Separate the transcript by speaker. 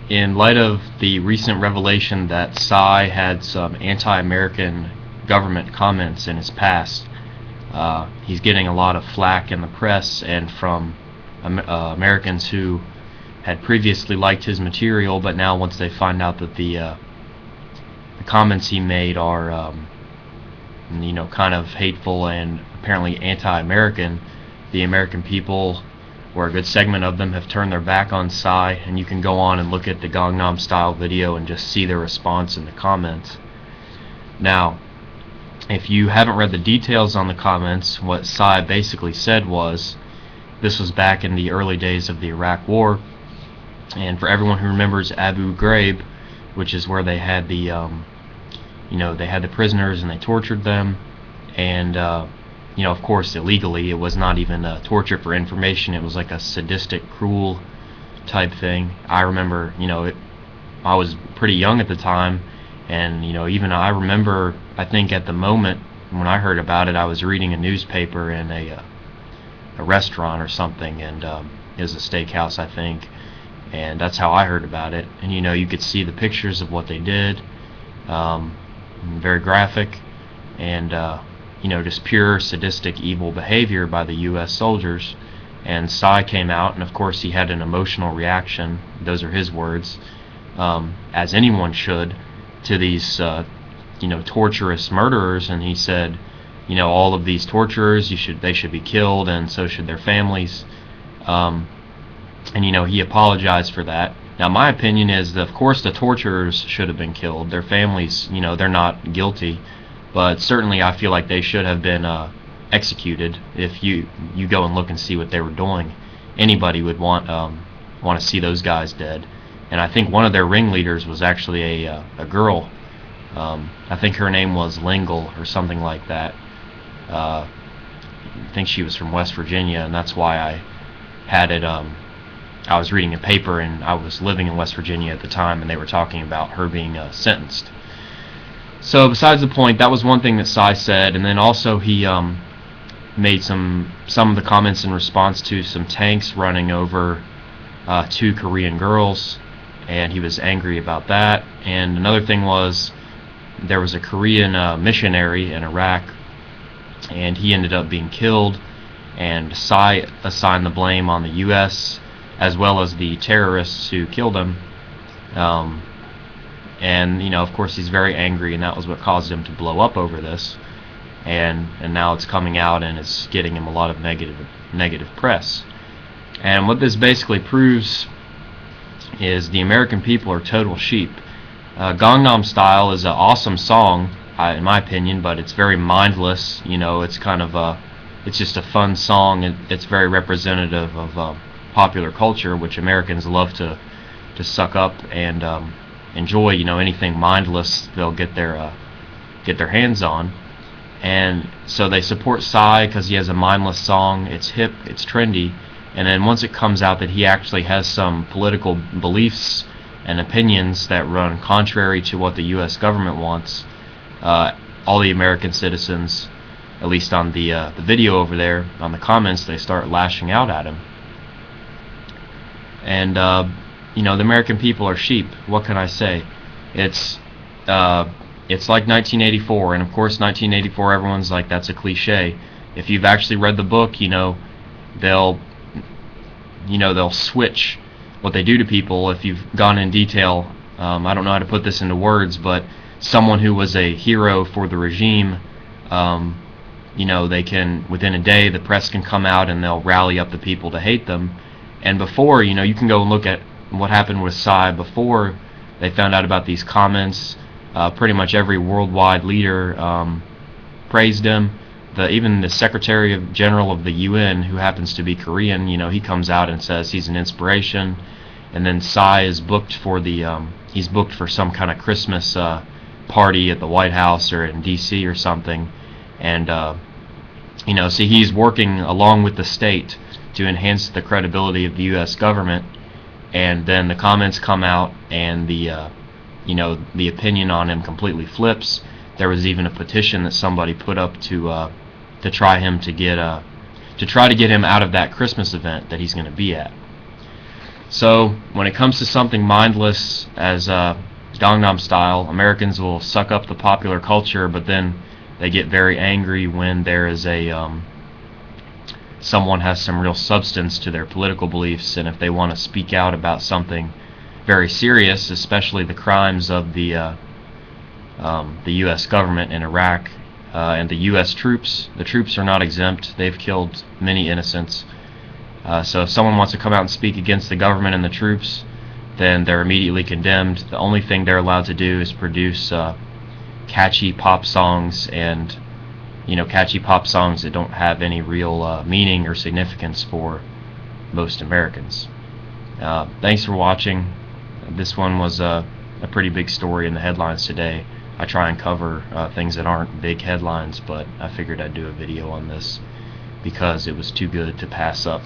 Speaker 1: in light of the recent revelation that Psy had some anti-American government comments in his past, he's getting a lot of flack in the press and from Americans who had previously liked his material, but now once they find out that the comments he made are kind of hateful and apparently anti-American, the American people, or a good segment of them, have turned their back on Psy, and you can go on and look at the Gangnam Style video and just see their response in the comments. Now, if you haven't read the details on the comments, what Psy basically said was, this was back in the early days of the Iraq War, and for everyone who remembers Abu Ghraib, which is where they had the they had the prisoners and they tortured them, and of course illegally. It was not even torture for information. It was like a sadistic, cruel type thing. I remember, I was pretty young at the time, and even I remember, I think at the moment when I heard about it, I was reading a newspaper in a restaurant or something, and it was a steakhouse, I think, and that's how I heard about it. And you could see the pictures of what they did, very graphic, and just pure sadistic evil behavior by the US soldiers. And Psy came out, and of course he had an emotional reaction, those are his words, as anyone should, to these torturous murderers. And he said, all of these torturers, they should be killed, and so should their families. And he apologized for that. Now my opinion is that of course the torturers should have been killed. Their families, they're not guilty, but certainly I feel like they should have been executed. If you go and look and see what they were doing, anybody would want to see those guys dead. And I think one of their ringleaders was actually a girl. I think her name was Lingle or something like that. I think she was from West Virginia, and that's why I had it. I was reading a paper, and I was living in West Virginia at the time, and they were talking about her being sentenced. So besides the point, that was one thing that Psy said. And then also he made some of the comments in response to some tanks running over 2 Korean girls, and he was angry about that. And another thing was, there was a Korean missionary in Iraq, and he ended up being killed, and Psy assigned the blame on the US as well as the terrorists who killed him. And of course he's very angry, and that was what caused him to blow up over this. And now it's coming out, and it's getting him a lot of negative press. And what this basically proves is the American people are total sheep. Gangnam Style is an awesome song, in my opinion, but it's very mindless. It's kind of it's just a fun song. It's very representative of popular culture, which Americans love to suck up and enjoy. Anything mindless they'll get their hands on. And so they support Psy because he has a mindless song. It's hip, it's trendy. And then once it comes out that he actually has some political beliefs and opinions that run contrary to what the US government wants, all the American citizens, at least on the video over there, on the comments, they start lashing out at him. And the American people are sheep. What can I say? It's like 1984, and of course 1984, everyone's like, that's a cliche. If you've actually read the book, they'll switch what they do to people. If you've gone in detail, I don't know how to put this into words, but someone who was a hero for the regime, they can, within a day, the press can come out and they'll rally up the people to hate them. And before, you can go and look at what happened with Psy before they found out about these comments. Pretty much every worldwide leader praised him. Even the Secretary General of the UN, who happens to be Korean, he comes out and says he's an inspiration. And then Psy is booked for he's booked for some kind of Christmas party at the White House or in D.C. or something. And see, he's working along with the state to enhance the credibility of the U.S. government. And then the comments come out, and the opinion on him completely flips. There was even a petition that somebody put up to try to get him out of that Christmas event that he's going to be at. So when it comes to something mindless as Gangnam Style, Americans will suck up the popular culture, but then they get very angry when there is someone has some real substance to their political beliefs, and if they want to speak out about something very serious, especially the crimes of the U.S. government in Iraq and the U.S. troops. The troops are not exempt. They've killed many innocents. So if someone wants to come out and speak against the government and the troops, then they're immediately condemned. The only thing they're allowed to do is produce catchy pop songs, and catchy pop songs that don't have any real meaning or significance for most Americans. Thanks for watching. This one was a pretty big story in the headlines today. I try and cover things that aren't big headlines, but I figured I'd do a video on this because it was too good to pass up.